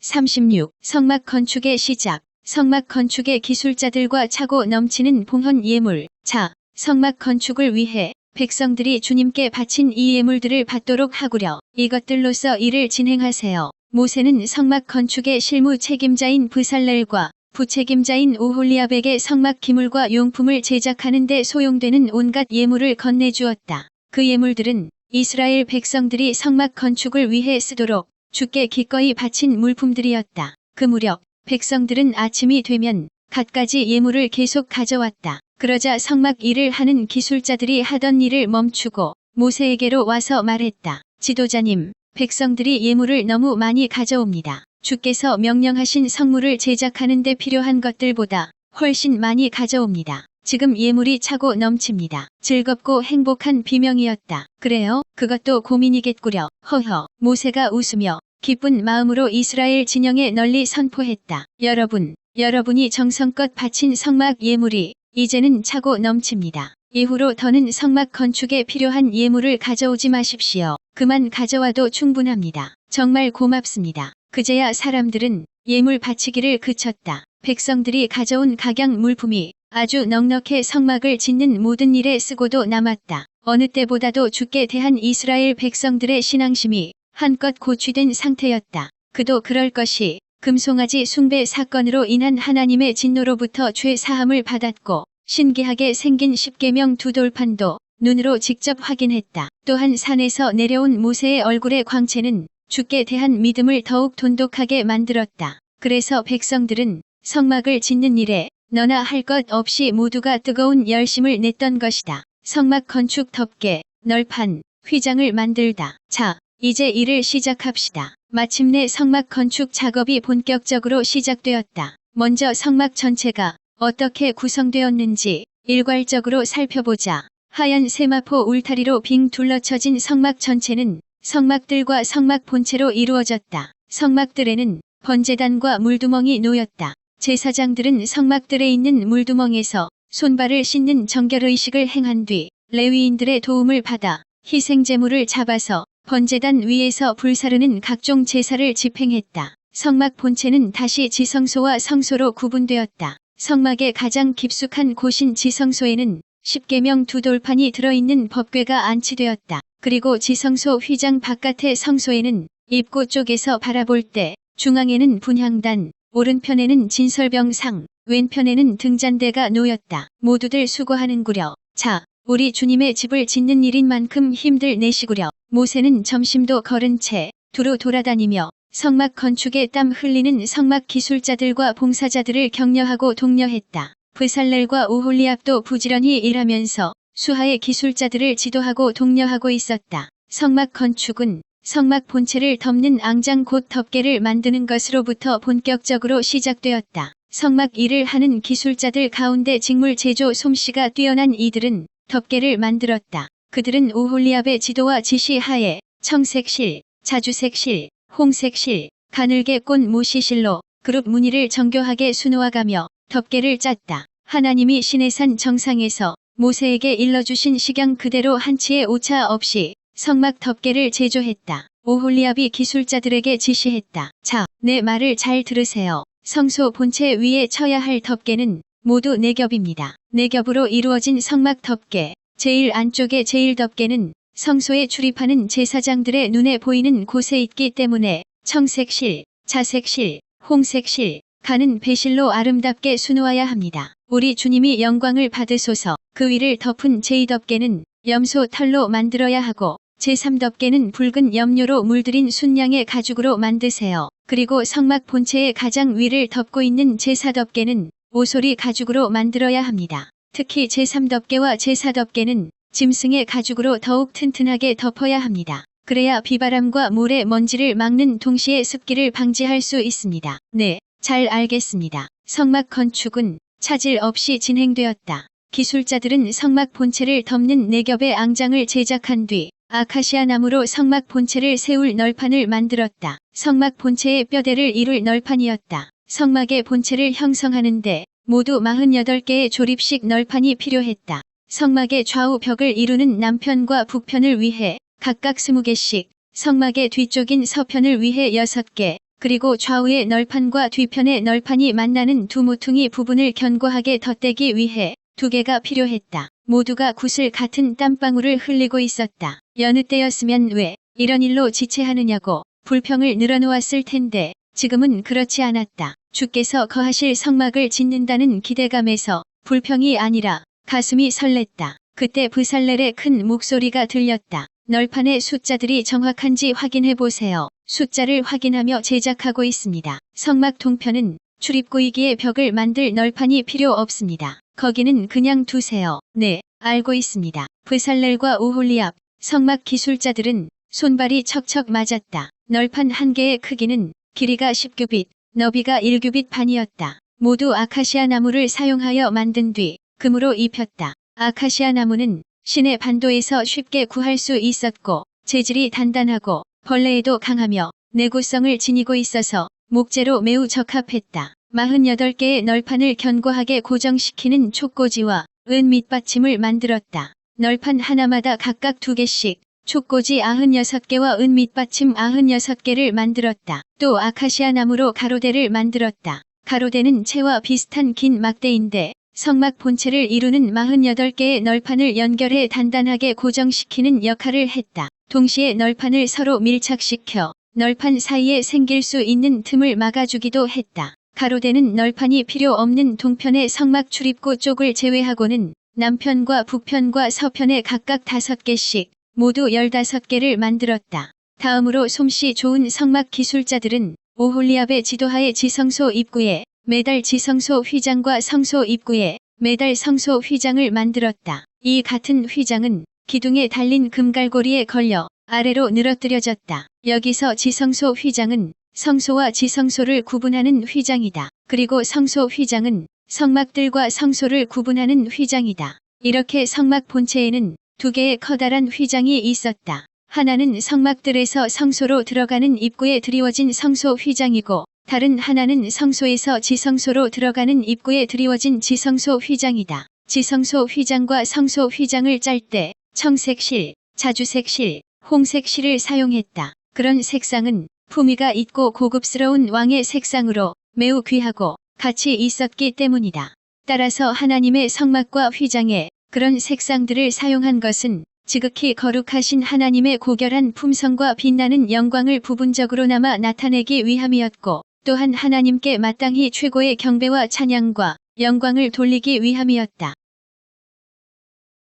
36. 성막 건축의 시작. 성막 건축의 기술자들과 차고 넘치는 봉헌 예물. 자, 성막 건축을 위해 백성들이 주님께 바친 이 예물들을 받도록 하구려. 이것들로서 일을 진행하세요. 모세는 성막 건축의 실무 책임자인 브살렐과 부책임자인 오홀리압에게 성막 기물과 용품을 제작하는 데 소용되는 온갖 예물을 건네주었다. 그 예물들은 이스라엘 백성들이 성막 건축을 위해 쓰도록 주께 기꺼이 바친 물품들이었다. 그 무렵 백성들은 아침이 되면 갖가지 예물을 계속 가져왔다. 그러자 성막 일을 하는 기술자들이 하던 일을 멈추고 모세에게로 와서 말했다. 지도자님, 백성들이 예물을 너무 많이 가져옵니다. 주께서 명령하신 성물을 제작하는 데 필요한 것들보다 훨씬 많이 가져옵니다. 지금 예물이 차고 넘칩니다. 즐겁고 행복한 비명이었다. 그래요? 그것도 고민이겠구려. 허허. 모세가 웃으며 기쁜 마음으로 이스라엘 진영에 널리 선포했다. 여러분이 정성껏 바친 성막 예물이 이제는 차고 넘칩니다. 이후로 더는 성막 건축에 필요한 예물을 가져오지 마십시오. 그만 가져와도 충분합니다. 정말 고맙습니다. 그제야 사람들은 예물 바치기를 그쳤다. 백성들이 가져온 각양 물품이 아주 넉넉해 성막을 짓는 모든 일에 쓰고도 남았다. 어느 때보다도 주께 대한 이스라엘 백성들의 신앙심이 한껏 고취된 상태였다. 그도 그럴 것이 금송아지 숭배 사건으로 인한 하나님의 진노로부터 죄 사함을 받았고 신기하게 생긴 십계명 두 돌판도 눈으로 직접 확인했다. 또한 산에서 내려온 모세의 얼굴의 광채는 주께 대한 믿음을 더욱 돈독하게 만들었다. 그래서 백성들은 성막을 짓는 일에 너나 할 것 없이 모두가 뜨거운 열심을 냈던 것이다. 성막 건축 덮개, 널판, 휘장을 만들다. 자, 이제 일을 시작합시다. 마침내 성막 건축 작업이 본격적으로 시작되었다. 먼저 성막 전체가 어떻게 구성되었는지 일괄적으로 살펴보자. 하얀 세마포 울타리로 빙 둘러쳐진 성막 전체는 성막들과 성막 본체로 이루어졌다. 성막들에는 번제단과 물두멍이 놓였다. 제사장들은 성막들에 있는 물두멍에서 손발을 씻는 정결의식을 행한 뒤 레위인들의 도움을 받아 희생제물을 잡아서 번제단 위에서 불사르는 각종 제사를 집행했다. 성막 본체는 다시 지성소와 성소로 구분되었다. 성막의 가장 깊숙한 곳인 지성소에는 십계명 두 돌판이 들어있는 법궤가 안치되었다. 그리고 지성소 휘장 바깥의 성소에는 입구 쪽에서 바라볼 때 중앙에는 분향단, 오른편에는 진설병상, 왼편에는 등잔대가 놓였다. 모두들 수고하는구려. 자, 우리 주님의 집을 짓는 일인 만큼 힘들 내시구려. 모세는 점심도 거른 채 두루 돌아다니며 성막 건축에 땀 흘리는 성막 기술자들과 봉사자들을 격려하고 독려했다. 브살렐과 오홀리압도 부지런히 일하면서 수하의 기술자들을 지도하고 독려하고 있었다. 성막 건축은 성막 본체를 덮는 앙장 곧 덮개를 만드는 것으로부터 본격적으로 시작되었다. 성막 일을 하는 기술자들 가운데 직물 제조 솜씨가 뛰어난 이들은 덮개를 만들었다. 그들은 오홀리압의 지도와 지시 하에 청색실, 자주색실, 홍색실, 가늘게 꼰 모시실로 그룹 무늬를 정교하게 수놓아가며 덮개를 짰다. 하나님이 시내산 정상에서 모세에게 일러주신 식양 그대로 한치의 오차 없이 성막 덮개를 제조했다. 오홀리압이 기술자들에게 지시했다. 자, 내 말을 잘 들으세요. 성소 본체 위에 쳐야 할 덮개는 모두 4겹입니다. 4겹으로 이루어진 성막 덮개. 제일 안쪽의 제일 덮개는 성소에 출입하는 제사장들의 눈에 보이는 곳에 있기 때문에 청색실, 자색실, 홍색실, 가는 배실로 아름답게 수놓아야 합니다. 우리 주님이 영광을 받으소서. 그 위를 덮은 제2덮개는 염소 털로 만들어야 하고 제3덮개는 붉은 염료로 물들인 순양의 가죽으로 만드세요. 그리고 성막 본체의 가장 위를 덮고 있는 제4덮개는 오소리 가죽으로 만들어야 합니다. 특히 제3덮개와 제4덮개는 짐승의 가죽으로 더욱 튼튼하게 덮어야 합니다. 그래야 비바람과 모래 먼지를 막는 동시에 습기를 방지할 수 있습니다. 네, 잘 알겠습니다. 성막 건축은 차질 없이 진행되었다. 기술자들은 성막 본체를 덮는 4겹의 앙장을 제작한 뒤 아카시아 나무로 성막 본체를 세울 널판을 만들었다. 성막 본체의 뼈대를 이룰 널판이었다. 성막의 본체를 형성하는데 모두 48개의 조립식 널판이 필요했다. 성막의 좌우 벽을 이루는 남편과 북편을 위해 각각 20개씩, 성막의 뒤쪽인 서편을 위해 6개, 그리고 좌우의 널판과 뒤편의 널판이 만나는 두 모퉁이 부분을 견고하게 덧대기 위해 두 개가 필요했다. 모두가 구슬 같은 땀방울을 흘리고 있었다. 여느 때였으면 왜 이런 일로 지체하느냐고 불평을 늘어놓았을 텐데 지금은 그렇지 않았다. 주께서 거하실 성막을 짓는다는 기대감에서 불평이 아니라 가슴이 설렜다. 그때 브살렐의 큰 목소리가 들렸다. 널판의 숫자들이 정확한지 확인해 보세요. 숫자를 확인하며 제작하고 있습니다. 성막 동편은 출입구이기에 벽을 만들 널판이 필요 없습니다. 거기는 그냥 두세요. 네, 알고 있습니다. 브살렐과 오홀리압, 성막 기술자들은 손발이 척척 맞았다. 널판 한 개의 크기는 길이가 10규빗, 너비가 1규빗 반이었다. 모두 아카시아 나무를 사용하여 만든 뒤 금으로 입혔다. 아카시아 나무는 시내 반도에서 쉽게 구할 수 있었고 재질이 단단하고 벌레에도 강하며 내구성을 지니고 있어서 목재로 매우 적합했다. 48개의 널판을 견고하게 고정시키는 촉꽂이와 은 밑받침을 만들었다. 널판 하나마다 각각 2개씩 촉꽂이 96개와 은 밑받침 96개를 만들었다. 또 아카시아 나무로 가로대를 만들었다. 가로대는 채와 비슷한 긴 막대인데 성막 본체를 이루는 48개의 널판을 연결해 단단하게 고정시키는 역할을 했다. 동시에 널판을 서로 밀착시켜 널판 사이에 생길 수 있는 틈을 막아주기도 했다. 가로대는 널판이 필요 없는 동편의 성막 출입구 쪽을 제외하고는 남편과 북편과 서편에 각각 5개씩 모두 15개를 만들었다. 다음으로 솜씨 좋은 성막 기술자들은 오홀리압의 지도하에 지성소 입구에 매달 지성소 휘장과 성소 입구에 매달 성소 휘장을 만들었다. 이 같은 휘장은 기둥에 달린 금갈고리에 걸려 아래로 늘어뜨려졌다. 여기서 지성소 휘장은 성소와 지성소를 구분하는 휘장이다. 그리고 성소 휘장은 성막들과 성소를 구분하는 휘장이다. 이렇게 성막 본체에는 2개의 커다란 휘장이 있었다. 하나는 성막들에서 성소로 들어가는 입구에 드리워진 성소 휘장이고 다른 하나는 성소에서 지성소로 들어가는 입구에 드리워진 지성소 휘장이다. 지성소 휘장과 성소 휘장을 짤 때 청색실, 자주색실, 홍색실을 사용했다. 그런 색상은 품위가 있고 고급스러운 왕의 색상으로 매우 귀하고 가치 있었기 때문이다. 따라서 하나님의 성막과 휘장에 그런 색상들을 사용한 것은 지극히 거룩하신 하나님의 고결한 품성과 빛나는 영광을 부분적으로나마 나타내기 위함이었고 또한 하나님께 마땅히 최고의 경배와 찬양과 영광을 돌리기 위함이었다.